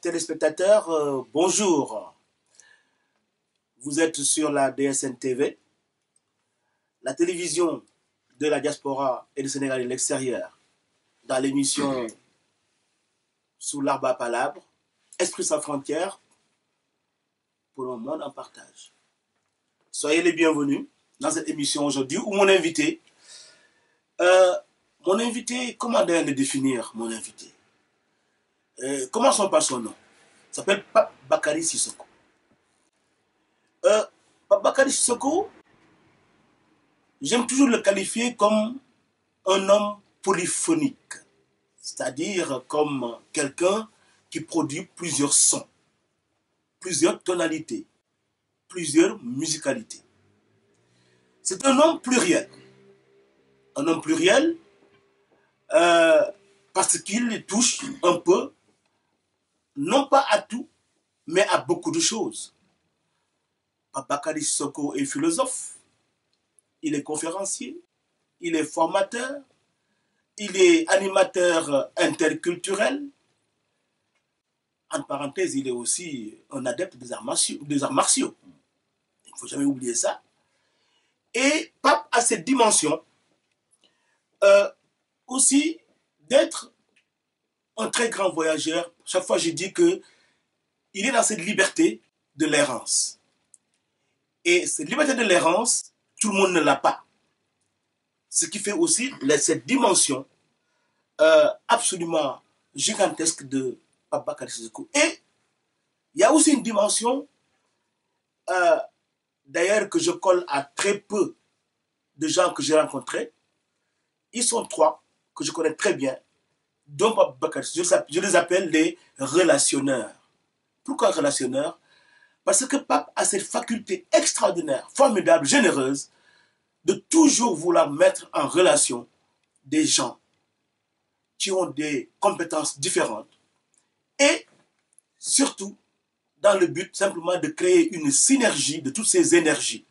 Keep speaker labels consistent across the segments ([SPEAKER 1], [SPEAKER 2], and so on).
[SPEAKER 1] téléspectateurs, bonjour. Vous êtes sur la DSN TV, la télévision de la diaspora et du Sénégal et de l'extérieur, dans l'émission Sous l'arbre à palabres, Esprit sans frontières, pour le monde en partage. Soyez les bienvenus dans cette émission aujourd'hui où mon invité, comment d'ailleurs le définir, mon invité? Commençons par son nom. Il s'appelle Pape Bakary Sissoko. Pape Bakary Sissoko, j'aime toujours le qualifier comme un homme polyphonique, c'est-à-dire comme quelqu'un qui produit plusieurs sons, plusieurs tonalités, plusieurs musicalités. C'est un homme pluriel. Un homme pluriel parce qu'il touche un peu, non pas à tout, mais à beaucoup de choses. Pape Bakary Sissoko est philosophe, il est conférencier, il est formateur, il est animateur interculturel. En parenthèse, il est aussi un adepte des arts martiaux. Il ne faut jamais oublier ça. Et Pape a cette dimension aussi d'être un très grand voyageur. Chaque fois, je dis qu'il est dans cette liberté de l'errance. Et cette liberté de l'errance, tout le monde ne l'a pas. Ce qui fait aussi cette dimension absolument gigantesque de Pape Bakary Sissoko. Et il y a aussi une dimension, d'ailleurs, que je colle à très peu de gens que j'ai rencontrés. Ils sont trois, que je connais très bien, dont Pape Bakary Sissoko. Je les appelle les relationneurs. Pourquoi relationneurs? Parce que Pape a cette faculté extraordinaire, formidable, généreuse, de toujours vouloir mettre en relation des gens qui ont des compétences différentes et surtout dans le but simplement de créer une synergie de toutes ces énergies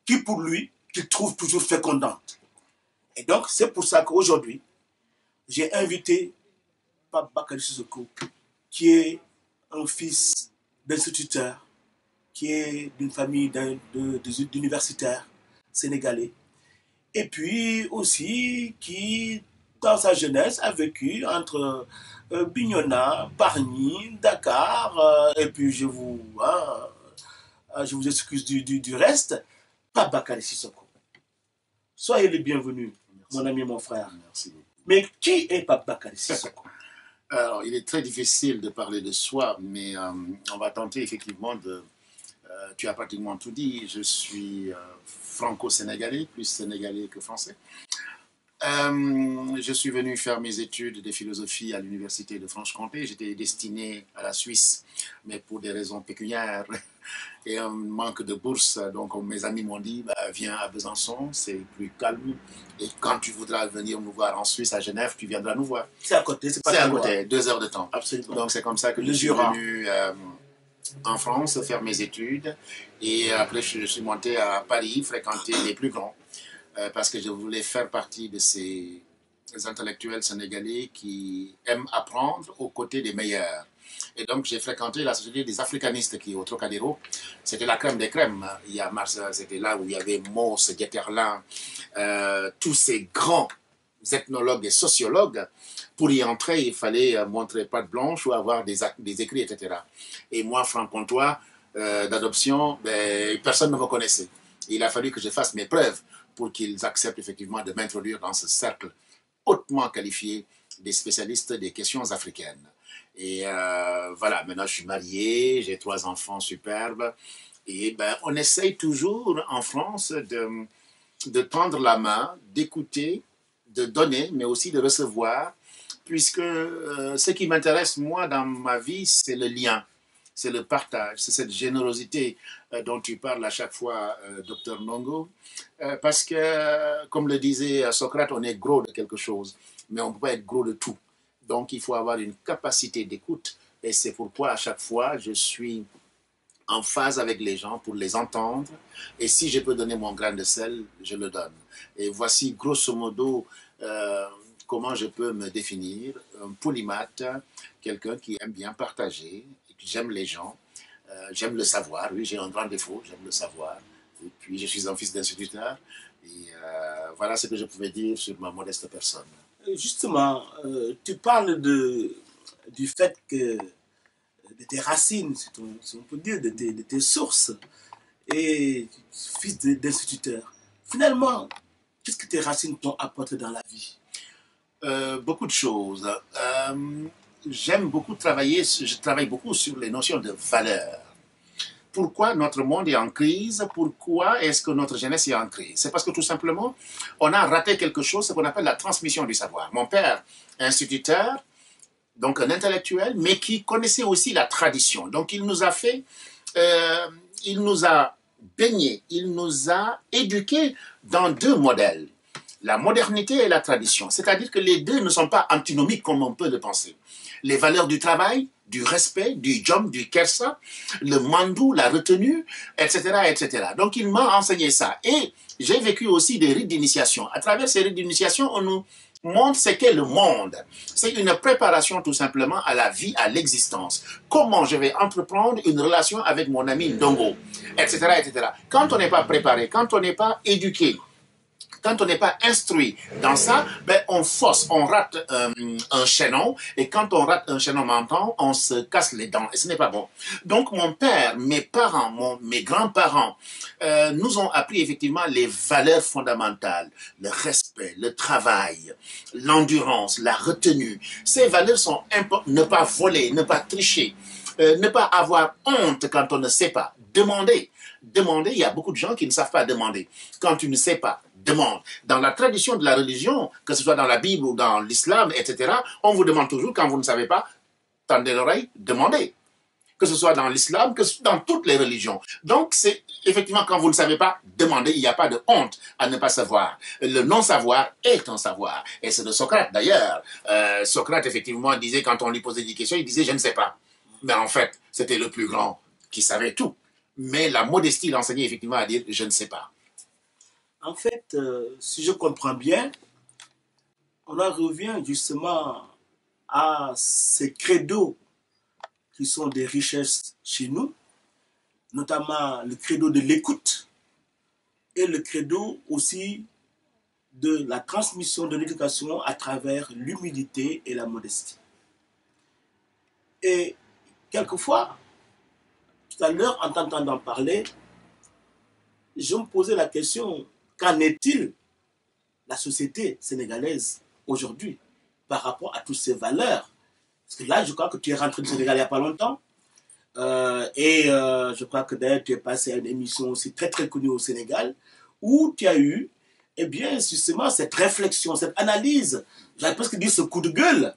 [SPEAKER 1] qui pour lui, qu'il trouve toujours fécondantes. Et donc c'est pour ça qu'aujourd'hui, j'ai invité Pape Bakary Sissoko, qui est un fils d'instituteur, qui est d'une famille d'universitaires sénégalais, et puis aussi qui, dans sa jeunesse, a vécu entre Bignona, Bargny, Dakar, et puis je vous excuse du reste, Pape Bakary Sissoko. Soyez les bienvenus, mon ami, mon frère.
[SPEAKER 2] Merci beaucoup.
[SPEAKER 1] Mais qui est Pape Bakary Sissoko?
[SPEAKER 2] Alors, il est très difficile de parler de soi, mais on va tenter effectivement de... tu as pratiquement tout dit. Je suis franco-sénégalais, plus sénégalais que français. Je suis venu faire mes études de philosophie à l'université de Franche-Comté. J'étais destiné à la Suisse, mais pour des raisons pécuniaires et un manque de bourse. Donc mes amis m'ont dit, bah, viens à Besançon, c'est plus calme. Et quand tu voudras venir nous voir en Suisse, à Genève, tu viendras nous voir.
[SPEAKER 1] C'est à côté, c'est pas
[SPEAKER 2] à côté, 2 heures de temps.
[SPEAKER 1] Absolument.
[SPEAKER 2] Donc c'est comme ça que je suis venu en France faire mes études. Et après, je suis monté à Paris, fréquenter les plus grands. Parce que je voulais faire partie de ces intellectuels sénégalais qui aiment apprendre aux côtés des meilleurs. Et donc, j'ai fréquenté la société des africanistes qui est au Trocadéro. C'était la crème des crèmes. Il y a c'était là où il y avait Mauss, Guetterlin, tous ces grands ethnologues et sociologues. Pour y entrer, il fallait montrer patte blanche ou avoir des écrits, etc. Et moi, franc-comtois, d'adoption, ben, personne ne me connaissait. Il a fallu que je fasse mes preuves pour qu'ils acceptent effectivement de m'introduire dans ce cercle hautement qualifié des spécialistes des questions africaines. Et voilà, maintenant je suis marié, j'ai 3 enfants superbes. Et ben, on essaye toujours en France de tendre la main, d'écouter, de donner, mais aussi de recevoir, puisque ce qui m'intéresse, moi, dans ma vie, c'est le lien. C'est le partage, c'est cette générosité dont tu parles à chaque fois, Dr Ndongo, parce que, comme le disait Socrate, on est gros de quelque chose, mais on ne peut pas être gros de tout. Donc, il faut avoir une capacité d'écoute, et c'est pourquoi, à chaque fois, je suis en phase avec les gens pour les entendre, et si je peux donner mon grain de sel, je le donne. Et voici, grosso modo, comment je peux me définir? Un polymathe, quelqu'un qui aime bien partager, j'aime les gens, j'aime le savoir. Oui, j'ai un grand défaut, j'aime le savoir. Et puis, je suis un fils d'instituteur. Et voilà ce que je pouvais dire sur ma modeste personne.
[SPEAKER 1] Justement, tu parles du fait que de tes racines, si on peut dire, de tes sources, et fils d'instituteur. Finalement, qu'est-ce que tes racines t'ont apporté dans la vie?
[SPEAKER 2] Beaucoup de choses. J'aime beaucoup travailler, je travaille beaucoup sur les notions de valeur. Pourquoi notre monde est en crise? Pourquoi est-ce que notre jeunesse est en crise? C'est parce que tout simplement, on a raté quelque chose, ce qu'on appelle la transmission du savoir. Mon père, instituteur, donc un intellectuel, mais qui connaissait aussi la tradition. Donc il nous a fait, il nous a baignés, il nous a éduqués dans deux modèles, la modernité et la tradition. C'est-à-dire que les deux ne sont pas antinomiques comme on peut le penser. Les valeurs du travail, du respect, du jom, du kersa, le mandou, la retenue, etc., etc. Donc il m'a enseigné ça. Et j'ai vécu aussi des rites d'initiation. À travers ces rites d'initiation, on nous montre ce qu'est le monde. C'est une préparation tout simplement à la vie, à l'existence. Comment je vais entreprendre une relation avec mon ami Ndongo, etc., etc. Quand on n'est pas préparé, quand on n'est pas éduqué, quand on n'est pas instruit dans ça, ben on fausse, on rate un chaînon. Et quand on rate un chaînon menton, on se casse les dents. Et ce n'est pas bon. Donc mon père, mes parents, mes grands-parents nous ont appris effectivement les valeurs fondamentales. Le respect, le travail, l'endurance, la retenue. Ces valeurs sont importantes. Ne pas voler, ne pas tricher. Ne pas avoir honte quand on ne sait pas. Demander. Demander, il y a beaucoup de gens qui ne savent pas demander. Quand tu ne sais pas, demande. Dans la tradition de la religion, que ce soit dans la Bible ou dans l'islam, etc., on vous demande toujours, quand vous ne savez pas, tendez l'oreille, demandez. Que ce soit dans l'islam, que ce soit dans toutes les religions. Donc, c'est effectivement, quand vous ne savez pas, demandez. Il n'y a pas de honte à ne pas savoir. Le non-savoir est un savoir. Et c'est de Socrate, d'ailleurs. Socrate, effectivement, disait, quand on lui posait des questions, il disait, je ne sais pas. Mais en fait, c'était le plus grand qui savait tout. Mais la modestie l'enseignait effectivement à dire, je ne sais pas.
[SPEAKER 1] En fait, si je comprends bien, on en revient justement à ces credos qui sont des richesses chez nous, notamment le credo de l'écoute et le credo aussi de la transmission de l'éducation à travers l'humilité et la modestie. Et quelquefois, tout à l'heure, en t'entendant parler, je me posais la question, qu'en est-il la société sénégalaise aujourd'hui par rapport à toutes ces valeurs? Parce que là, je crois que tu es rentré du Sénégal il n'y a pas longtemps. Je crois que d'ailleurs, tu es passé à une émission aussi très très connue au Sénégal où tu as eu, eh bien, justement, cette réflexion, cette analyse, j'avais presque dit ce coup de gueule,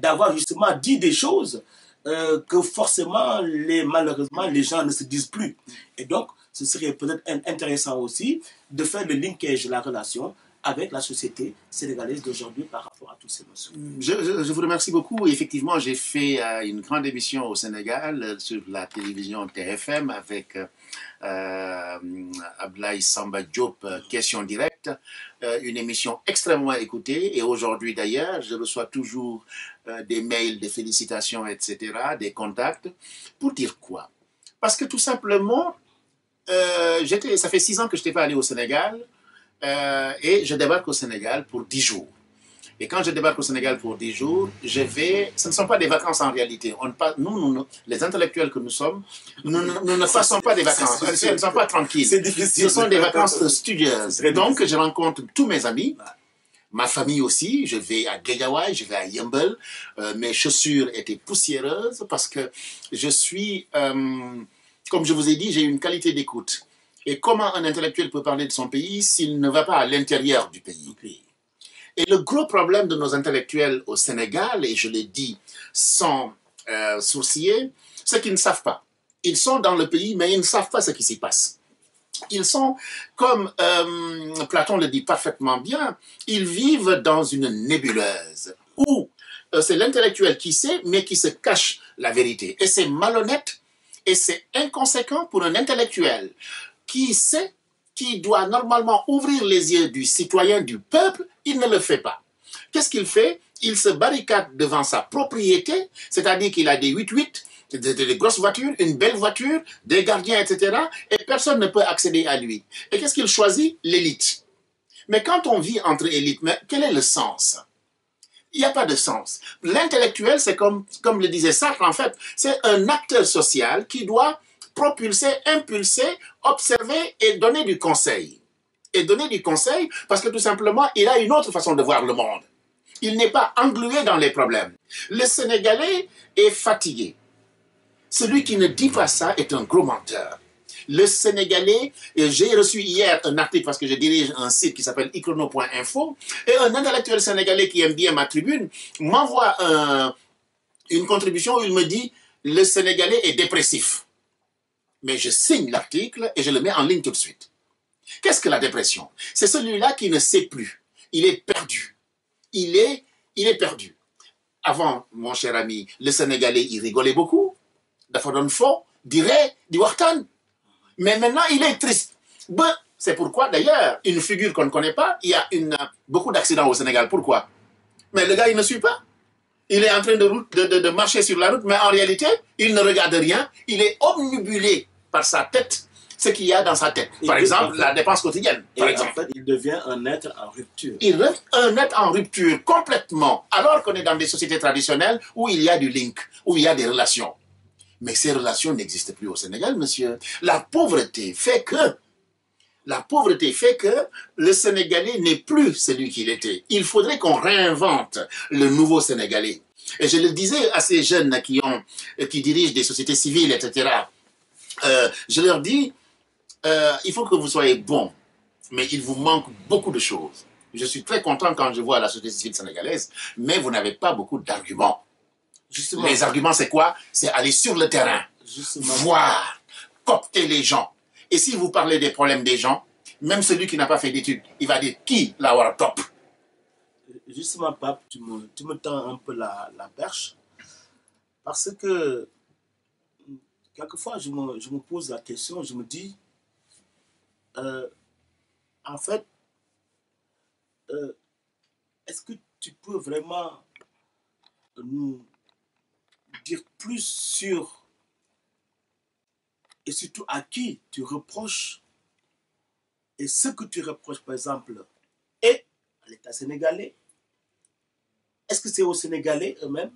[SPEAKER 1] d'avoir justement dit des choses que forcément, malheureusement, les gens ne se disent plus. Et donc, ce serait peut-être intéressant aussi de faire le linkage, la relation avec la société sénégalaise d'aujourd'hui par rapport à toutes ces notions.
[SPEAKER 2] Je vous remercie beaucoup. Effectivement, j'ai fait une grande émission au Sénégal sur la télévision TFM avec Ablaye Samba Diop, Question Directe, une émission extrêmement écoutée. Et aujourd'hui d'ailleurs, je reçois toujours des mails de félicitations, etc., des contacts. Pour dire quoi? Parce que tout simplement, ça fait 6 ans que je n'étais pas allé au Sénégal. Et je débarque au Sénégal pour 10 jours. Et quand je débarque au Sénégal pour 10 jours, ce ne sont pas des vacances en réalité. Nous, les intellectuels que nous sommes, nous ne passons pas des vacances. Ce ne sont pas tranquilles.
[SPEAKER 1] C'est difficile.
[SPEAKER 2] Ce sont des vacances studieuses. Et donc, je rencontre tous mes amis, ma famille aussi. Je vais à Guédiawaye, je vais à Yeumbeul. Mes chaussures étaient poussiéreuses parce que je suis, comme je vous ai dit, j'ai une qualité d'écoute. Et comment un intellectuel peut parler de son pays s'il ne va pas à l'intérieur du pays? Et le gros problème de nos intellectuels au Sénégal, et je l'ai dit sans sourciller, c'est qu'ils ne savent pas. Ils sont dans le pays, mais ils ne savent pas ce qui s'y passe. Ils sont, comme Platon le dit parfaitement bien, ils vivent dans une nébuleuse où c'est l'intellectuel qui sait, mais qui se cache la vérité. Et c'est malhonnête et c'est inconséquent pour un intellectuel qui sait, qui doit normalement ouvrir les yeux du citoyen, du peuple, il ne le fait pas. Qu'est-ce qu'il fait? Il se barricade devant sa propriété, c'est-à-dire qu'il a des 8x8, des grosses voitures, une belle voiture, des gardiens, etc. Et personne ne peut accéder à lui. Et qu'est-ce qu'il choisit? L'élite. Mais quand on vit entre élites, quel est le sens? Il n'y a pas de sens. L'intellectuel, c'est comme le disait Sartre, en fait, c'est un acteur social qui doit propulser, impulser, observer et donner du conseil. Et donner du conseil parce que tout simplement, il a une autre façon de voir le monde. Il n'est pas englué dans les problèmes. Le Sénégalais est fatigué. Celui qui ne dit pas ça est un gros menteur. Le Sénégalais, j'ai reçu hier un article parce que je dirige un site qui s'appelle ichrono.info et un intellectuel sénégalais qui aime bien ma tribune m'envoie une contribution où il me dit « Le Sénégalais est dépressif ». Mais je signe l'article et je le mets en ligne tout de suite. Qu'est-ce que la dépression? C'est celui-là qui ne sait plus. Il est perdu. Il est perdu. Avant, mon cher ami, le Sénégalais, il rigolait beaucoup. Dafa doon fo, dirait, di waxtaan. Mais maintenant, il est triste. Ben, c'est pourquoi, d'ailleurs, une figure qu'on ne connaît pas, il y a beaucoup d'accidents au Sénégal. Pourquoi? Mais le gars, il ne suit pas. Il est en train de marcher sur la route, mais en réalité, il ne regarde rien. Il est omnibulé par sa tête, ce qu'il y a dans sa tête. Par exemple, la dépense quotidienne. Par exemple.
[SPEAKER 1] En fait, il devient un être en rupture.
[SPEAKER 2] Il devient un être en rupture complètement, alors qu'on est dans des sociétés traditionnelles où il y a du link, où il y a des relations. Mais ces relations n'existent plus au Sénégal, monsieur. La pauvreté fait que le Sénégalais n'est plus celui qu'il était. Il faudrait qu'on réinvente le nouveau Sénégalais. Et je le disais à ces jeunes qui dirigent des sociétés civiles, etc. Je leur dis, il faut que vous soyez bons, mais il vous manque beaucoup de choses. Je suis très content quand je vois la société civile sénégalaise, mais vous n'avez pas beaucoup d'arguments. Justement, les arguments, c'est quoi? C'est aller sur le terrain, voir, coopter les gens. Et si vous parlez des problèmes des gens, même celui qui n'a pas fait d'études, il va dire qui la war top.
[SPEAKER 1] Justement, Pape, tu me tends un peu la perche. Parce que, quelquefois, je me pose la question, je me dis, en fait, est-ce que tu peux vraiment nous dire plus sur, et surtout à qui tu reproches, et ce que tu reproches, par exemple, et à l'État sénégalais? Est-ce que c'est aux Sénégalais eux-mêmes?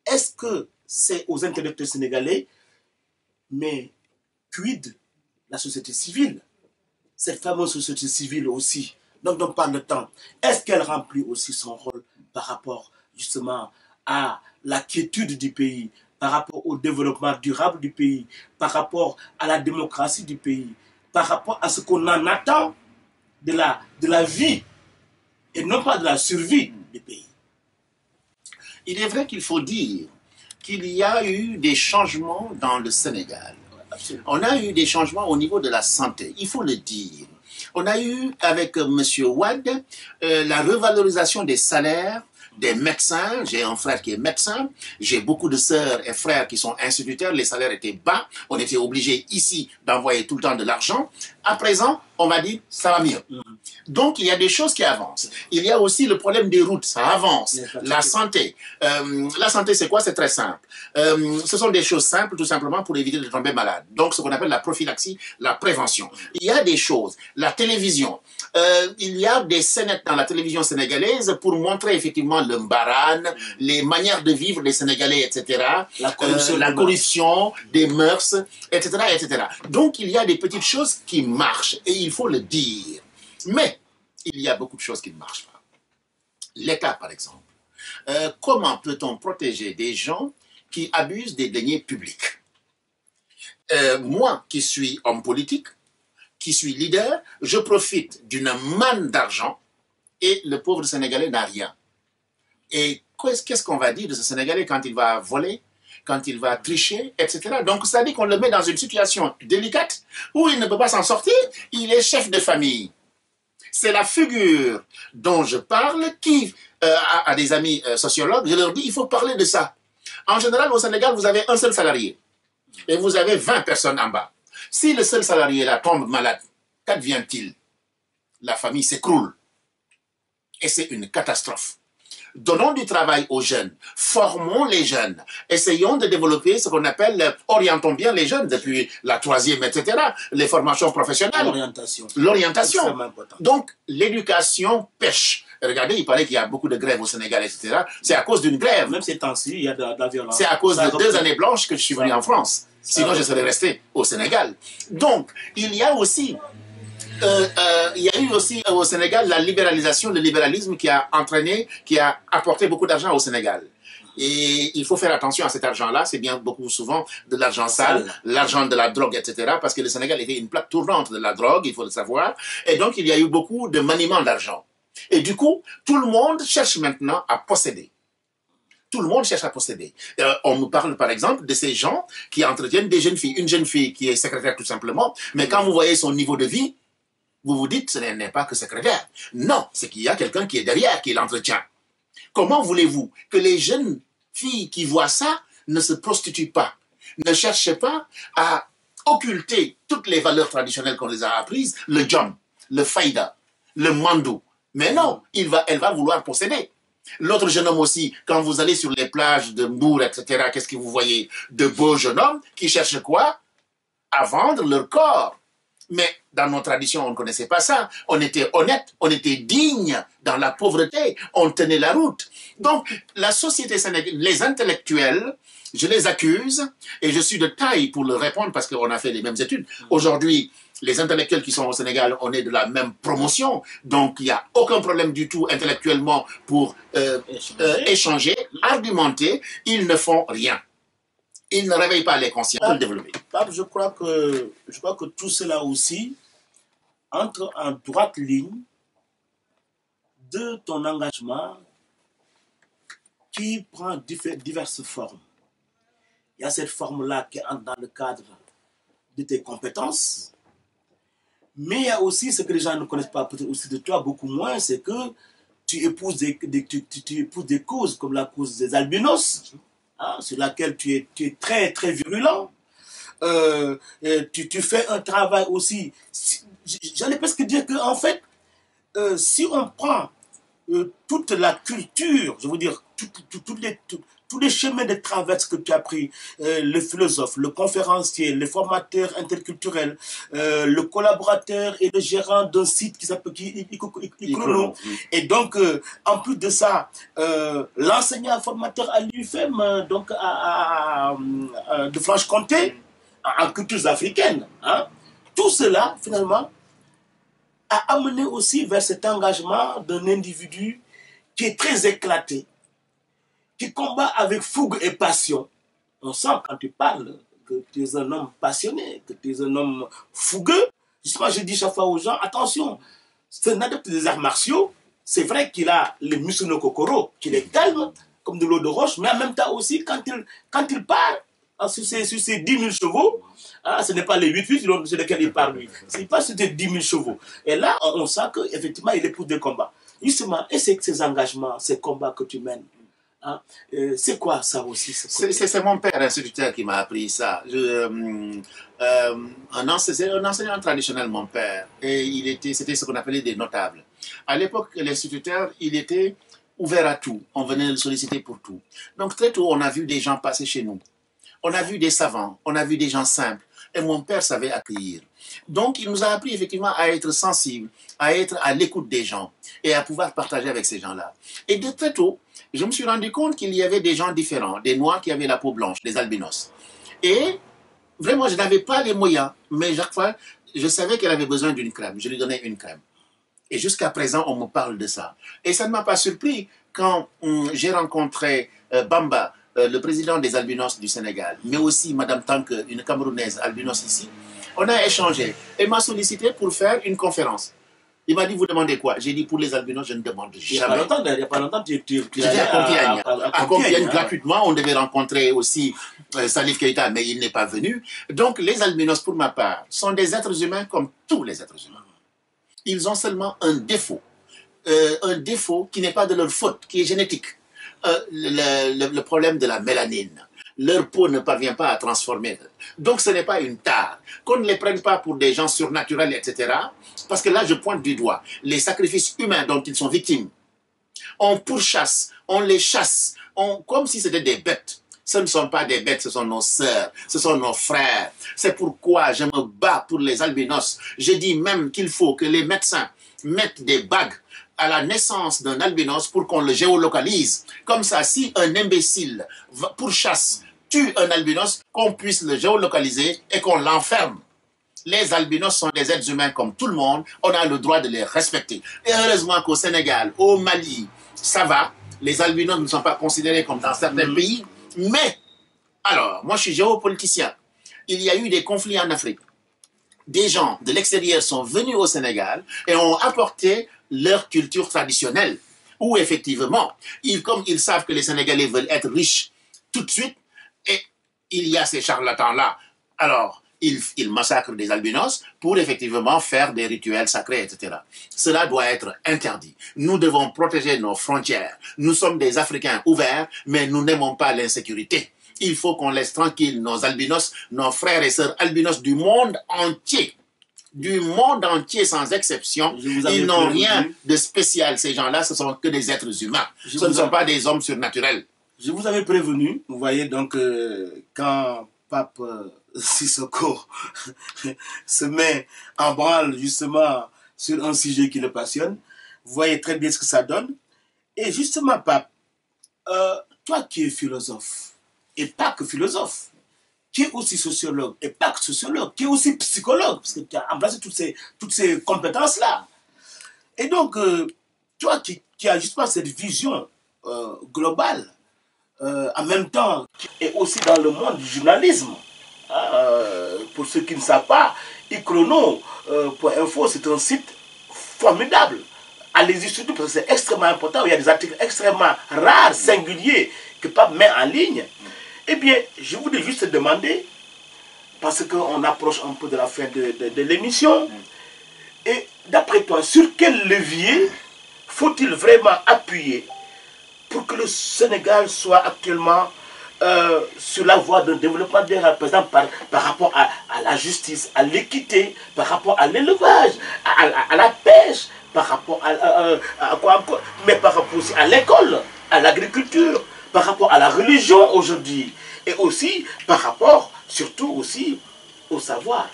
[SPEAKER 1] Est-ce que c'est aux intellectuels sénégalais? Mais quid la société civile? Cette fameuse société civile aussi, dont on parle de temps, est-ce qu'elle remplit aussi son rôle par rapport justement à la quiétude du pays, par rapport au développement durable du pays, par rapport à la démocratie du pays, par rapport à ce qu'on en attend de la vie et non pas de la survie du pays?
[SPEAKER 2] Il est vrai qu'il faut dire qu'il y a eu des changements dans le Sénégal.
[SPEAKER 1] Absolument.
[SPEAKER 2] On a eu des changements au niveau de la santé, il faut le dire. On a eu avec M. Wade la revalorisation des salaires des médecins. J'ai un frère qui est médecin, j'ai beaucoup de sœurs et frères qui sont instituteurs, les salaires étaient bas, on était obligé ici d'envoyer tout le temps de l'argent. À présent, on m'a dit, ça va mieux. Donc, il y a des choses qui avancent. Il y a aussi le problème des routes, ça avance. La santé. La santé, c'est quoi? C'est très simple. Ce sont des choses simples, tout simplement, pour éviter de tomber malade. Donc, ce qu'on appelle la prophylaxie, la prévention. Il y a des choses. La télévision. Il y a des scénettes dans la télévision sénégalaise pour montrer effectivement le mbaran, les manières de vivre des Sénégalais, etc. La corruption, des mœurs, etc., etc. Donc, il y a des petites choses qui marchent, et il faut le dire. Mais, il y a beaucoup de choses qui ne marchent pas. L'État, par exemple. Comment peut-on protéger des gens qui abusent des deniers publics? Moi, qui suis homme politique, qui suis leader, je profite d'une manne d'argent et le pauvre Sénégalais n'a rien. Et qu'est-ce qu'on va dire de ce Sénégalais quand il va voler, quand il va tricher, etc. Donc, ça dit qu'on le met dans une situation délicate où il ne peut pas s'en sortir. Il est chef de famille. C'est la figure dont je parle qui, à des amis sociologues, je leur dis, il faut parler de ça. En général, au Sénégal, vous avez un seul salarié et vous avez 20 personnes en bas. Si le seul salarié là tombe malade, qu'advient-il? La famille s'écroule. Et c'est une catastrophe. Donnons du travail aux jeunes, formons les jeunes, essayons de développer ce qu'on appelle, orientons bien les jeunes depuis la troisième, etc., les formations professionnelles.
[SPEAKER 1] L'orientation.
[SPEAKER 2] L'orientation.
[SPEAKER 1] Extrêmement important.
[SPEAKER 2] Donc, l'éducation pêche. Regardez, il paraît qu'il y a beaucoup de grèves au Sénégal, etc. C'est à cause d'une grève.
[SPEAKER 1] Même ces temps-ci, il y a de la violence.
[SPEAKER 2] C'est à cause de 2 années blanches que je suis venu en France. Sinon, je serais resté au Sénégal. Donc, il y a aussi... il y a eu aussi au Sénégal la libéralisation, le libéralisme qui a entraîné, qui a apporté beaucoup d'argent au Sénégal. Et il faut faire attention à cet argent-là, c'est bien beaucoup souvent de l'argent sale, l'argent de la drogue, etc. Parce que le Sénégal était une plaque tournante de la drogue, il faut le savoir. Et donc il y a eu beaucoup de maniement d'argent. Et du coup, tout le monde cherche maintenant à posséder. Tout le monde cherche à posséder. On nous parle par exemple de ces gens qui entretiennent des jeunes filles. Une jeune fille qui est secrétaire tout simplement, mais quand vous voyez son niveau de vie, vous vous dites, ce n'est pas que secrétaire. Non, c'est qu'il y a quelqu'un qui est derrière, qui l'entretient. Comment voulez-vous que les jeunes filles qui voient ça ne se prostituent pas, ne cherchent pas à occulter toutes les valeurs traditionnelles qu'on les a apprises, le djam, le faïda, le mandou. Mais non, elle va vouloir posséder. L'autre jeune homme aussi, quand vous allez sur les plages de Mbour, etc., qu'est-ce que vous voyez? De beaux jeunes hommes qui cherchent quoi? À vendre leur corps. Mais dans nos traditions, on ne connaissait pas ça. On était honnête, on était digne dans la pauvreté, on tenait la route. Donc, la société sénégalaise, les intellectuels, je les accuse, et je suis de taille pour leur répondre parce qu'on a fait les mêmes études. Aujourd'hui, les intellectuels qui sont au Sénégal, on est de la même promotion, donc il n'y a aucun problème du tout intellectuellement pour échanger, argumenter, ils ne font rien. Ils ne réveillent pas les consciences pour le développer.
[SPEAKER 1] Pape, je crois que tout cela aussi entre en droite ligne de ton engagement qui prend diverses formes. Il y a cette forme-là qui entre dans le cadre de tes compétences, mais il y a aussi ce que les gens ne connaissent pas peut-être aussi de toi, beaucoup moins, c'est que tu épouses des causes comme la cause des albinos, hein, sur laquelle tu es très, très virulent. Tu fais un travail aussi. J'allais presque dire qu'en fait, si on prend toute la culture, je veux dire, tous les chemins de traverse que tu as pris, le philosophe, le conférencier, le formateur interculturel, le collaborateur et le gérant d'un site qui s'appelle Icrono. Et donc, en plus de ça, l'enseignant formateur à l'UFM, donc de Franche-Comté, en cultures africaines. Hein? Tout cela, finalement, a amené aussi vers cet engagement d'un individu qui est très éclaté, qui combat avec fougue et passion. On sent quand tu parles que tu es un homme passionné, que tu es un homme fougueux. Justement, je dis chaque fois aux gens, attention, c'est un adepte des arts martiaux. C'est vrai qu'il a le Musuno Kokoro, qu'il est calme, comme de l'eau de roche, mais en même temps aussi, quand il part, sur ces 10 000 chevaux, hein, ce n'est pas les 8 sur lesquels il part lui. C'est pas sur ces 10 000 chevaux. Et là, on sent qu'effectivement, il épouse des combats. Justement, et c'est ces engagements, ces combats que tu mènes, hein, c'est quoi ça aussi?
[SPEAKER 2] C'est mon père instituteur qui m'a appris ça. Un enseignant traditionnel, mon père, et c'était ce qu'on appelait des notables. À l'époque, l'instituteur, il était ouvert à tout. On venait le solliciter pour tout. Donc très tôt, on a vu des gens passer chez nous. On a vu des savants, on a vu des gens simples, et mon père savait accueillir. Donc, il nous a appris effectivement à être sensible, à être à l'écoute des gens, et à pouvoir partager avec ces gens-là. Et de très tôt, je me suis rendu compte qu'il y avait des gens différents, des noirs qui avaient la peau blanche, des albinos. Et vraiment, je n'avais pas les moyens, mais chaque fois, je savais qu'elle avait besoin d'une crème, je lui donnais une crème. Et jusqu'à présent, on me parle de ça. Et ça ne m'a pas surpris quand j'ai rencontré Bamba, le président des albinos du Sénégal, mais aussi Madame Tank, une Camerounaise albinos ici. On a échangé. Elle m'a sollicité pour faire une conférence. Il m'a dit, vous demandez quoi? J'ai dit, pour les albinos, je ne demande jamais.
[SPEAKER 1] Il n'y a pas longtemps, tu
[SPEAKER 2] étais à Compiègne, gratuitement. On devait rencontrer aussi Salif Keïta, mais il n'est pas venu. Donc, les albinos, pour ma part, sont des êtres humains comme tous les êtres humains. Ils ont seulement un défaut qui n'est pas de leur faute, qui est génétique. Le problème de la mélanine. Leur peau ne parvient pas à transformer. Donc ce n'est pas une tare. Qu'on ne les prenne pas pour des gens surnaturels, etc. Parce que là, je pointe du doigt les sacrifices humains dont ils sont victimes. On pourchasse, on les chasse, comme si c'était des bêtes. Ce ne sont pas des bêtes, ce sont nos sœurs, ce sont nos frères. C'est pourquoi je me bats pour les albinos. Je dis même qu'il faut que les médecins mettent des bagues à la naissance d'un albinos pour qu'on le géolocalise. Comme ça, si un imbécile pourchasse, tue un albinos, qu'on puisse le géolocaliser et qu'on l'enferme. Les albinos sont des êtres humains comme tout le monde, on a le droit de les respecter. Et heureusement qu'au Sénégal, au Mali, ça va, les albinos ne sont pas considérés comme dans certains pays. Mais, alors, moi je suis géopoliticien. Il y a eu des conflits en Afrique. Des gens de l'extérieur sont venus au Sénégal et ont apporté leur culture traditionnelle. Où effectivement, comme ils savent que les Sénégalais veulent être riches tout de suite, et il y a ces charlatans-là. Alors, ils massacrent des albinos pour effectivement faire des rituels sacrés, etc. Cela doit être interdit. Nous devons protéger nos frontières. Nous sommes des Africains ouverts, mais nous n'aimons pas l'insécurité. Il faut qu'on laisse tranquille nos albinos, nos frères et sœurs albinos du monde entier. Du monde entier sans exception. Ils n'ont rien de spécial. Ces gens-là, ce sont que des êtres humains. Ce ne sont pas des hommes surnaturels.
[SPEAKER 1] Je vous avais prévenu, vous voyez, donc, quand Pape Sissoko se met en branle justement sur un sujet qui le passionne, vous voyez très bien ce que ça donne. Et justement, Pape, toi qui es philosophe, et pas que philosophe, qui est aussi sociologue, et pas que sociologue, qui est aussi psychologue, parce que tu as embrassé toutes ces compétences-là. Et donc, toi qui as justement cette vision globale, en même temps, qui est aussi dans le monde du journalisme. Pour ceux qui ne savent pas, iChrono.info, c'est un site formidable. Allez-y surtout parce que c'est extrêmement important. Il y a des articles extrêmement rares, singuliers, que Pape met en ligne. Eh bien, je voulais juste te demander, parce qu'on approche un peu de la fin de l'émission, et d'après toi, sur quel levier faut-il vraiment appuyer pour que le Sénégal soit actuellement sur la voie d'un développement durable, par exemple par rapport à la justice, à l'équité, par rapport à l'élevage, à la pêche, par rapport à quoi encore, mais par rapport aussi à l'école, à l'agriculture, par rapport à la religion aujourd'hui, et aussi par rapport surtout aussi au savoir,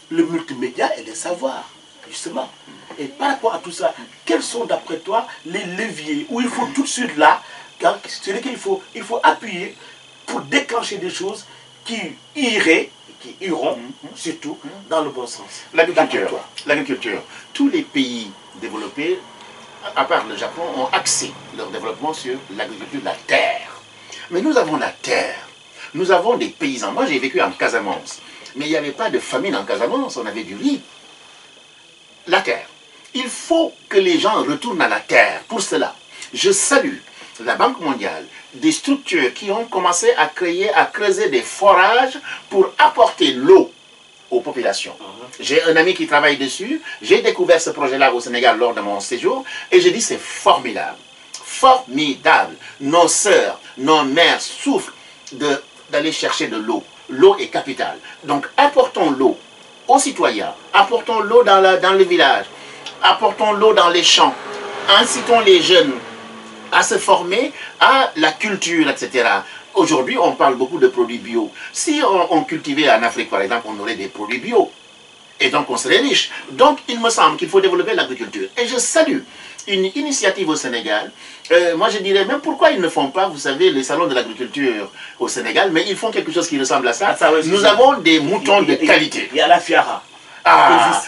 [SPEAKER 1] le multimédia et les savoirs, justement. Et par rapport à tout ça, quels sont d'après toi les leviers où il faut tout de suite là, sur lesquels il faut appuyer pour déclencher des choses qui iront surtout dans le bon sens.
[SPEAKER 2] L'agriculture. Tous les pays développés, à part le Japon, ont axé leur développement sur l'agriculture de la terre. Mais nous avons la terre. Nous avons des paysans. Moi, j'ai vécu en Casamance. Mais il n'y avait pas de famine en Casamance. On avait du riz. La terre. Il faut que les gens retournent à la terre. Pour cela, je salue la Banque mondiale, des structures qui ont commencé à creuser des forages pour apporter l'eau aux populations. J'ai un ami qui travaille dessus. J'ai découvert ce projet-là au Sénégal lors de mon séjour. Et je dis c'est formidable. Formidable. Nos sœurs, nos mères souffrent d'aller chercher de l'eau. L'eau est capitale. Donc apportons l'eau aux citoyens. Apportons l'eau dans le village. Apportons l'eau dans les champs. Incitons les jeunes à se former à la culture, etc. Aujourd'hui, on parle beaucoup de produits bio. Si on cultivait en Afrique, par exemple, on aurait des produits bio. Et donc, on serait riche. Donc, il me semble qu'il faut développer l'agriculture. Et je salue une initiative au Sénégal. Moi, je dirais même pourquoi ils ne font pas, vous savez, les salons de l'agriculture au Sénégal, mais ils font quelque chose qui ressemble à ça. Nous avons des moutons de qualité.
[SPEAKER 1] Il y a la Fiara.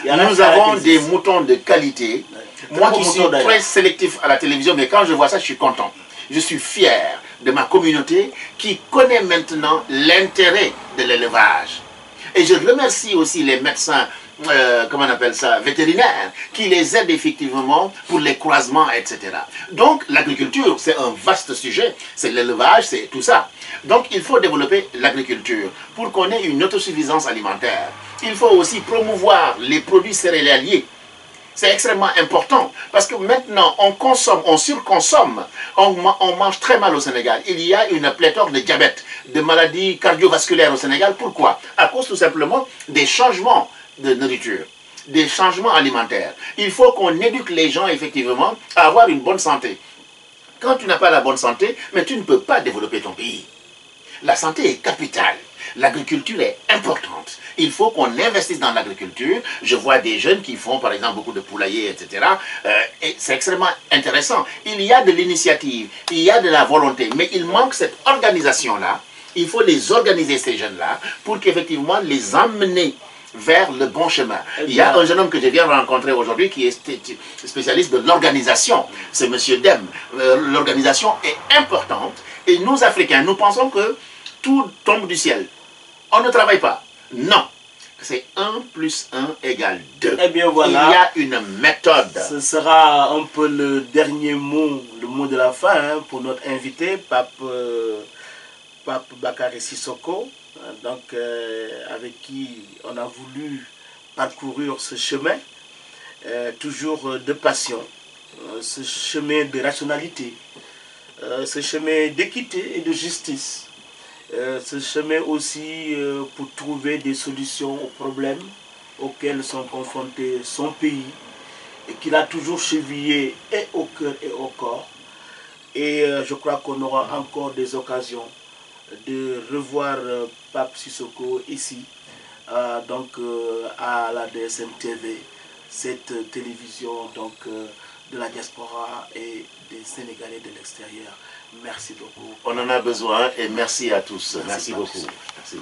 [SPEAKER 2] Nous avons des moutons de qualité. Moi qui suis très sélectif à la télévision, mais quand je vois ça, je suis content. Je suis fier de ma communauté qui connaît maintenant l'intérêt de l'élevage. Et je remercie aussi les médecins, comment on appelle ça, vétérinaires, qui les aident effectivement pour les croisements, etc. Donc l'agriculture, c'est un vaste sujet, c'est l'élevage, c'est tout ça. Donc il faut développer l'agriculture pour qu'on ait une autosuffisance alimentaire. Il faut aussi promouvoir les produits céréaliers. C'est extrêmement important parce que maintenant on consomme, on surconsomme, on mange très mal au Sénégal. Il y a une pléthore de diabète, de maladies cardiovasculaires au Sénégal. Pourquoi? À cause tout simplement des changements de nourriture, des changements alimentaires. Il faut qu'on éduque les gens effectivement à avoir une bonne santé. Quand tu n'as pas la bonne santé, mais tu ne peux pas développer ton pays. La santé est capitale. L'agriculture est importante. Il faut qu'on investisse dans l'agriculture. Je vois des jeunes qui font par exemple beaucoup de poulaillers, etc. Et c'est extrêmement intéressant. Il y a de l'initiative, il y a de la volonté, mais il manque cette organisation-là. Il faut les organiser, ces jeunes-là, pour qu'effectivement les emmener vers le bon chemin. Il y a un jeune homme que je viens de rencontrer aujourd'hui qui est spécialiste de l'organisation. C'est M. Dem. L'organisation est importante. Et nous, Africains, nous pensons que tout tombe du ciel. On ne travaille pas. Non. C'est 1 + 1 = 2.
[SPEAKER 1] Eh bien voilà.
[SPEAKER 2] Il y a une méthode.
[SPEAKER 1] Ce sera un peu le dernier mot, le mot de la fin hein, pour notre invité, Pape Bakary Sissoko, donc, avec qui on a voulu parcourir ce chemin, toujours de passion, ce chemin de rationalité, ce chemin d'équité et de justice, ce chemin aussi pour trouver des solutions aux problèmes auxquels sont confrontés son pays et qu'il a toujours chevillé et au cœur et au corps. Et je crois qu'on aura encore des occasions de revoir Pape Sissoko ici, donc à la DSM TV, cette télévision donc, de la diaspora et des Sénégalais de l'extérieur. Merci beaucoup.
[SPEAKER 2] On en a besoin et merci à tous. Merci beaucoup. Merci.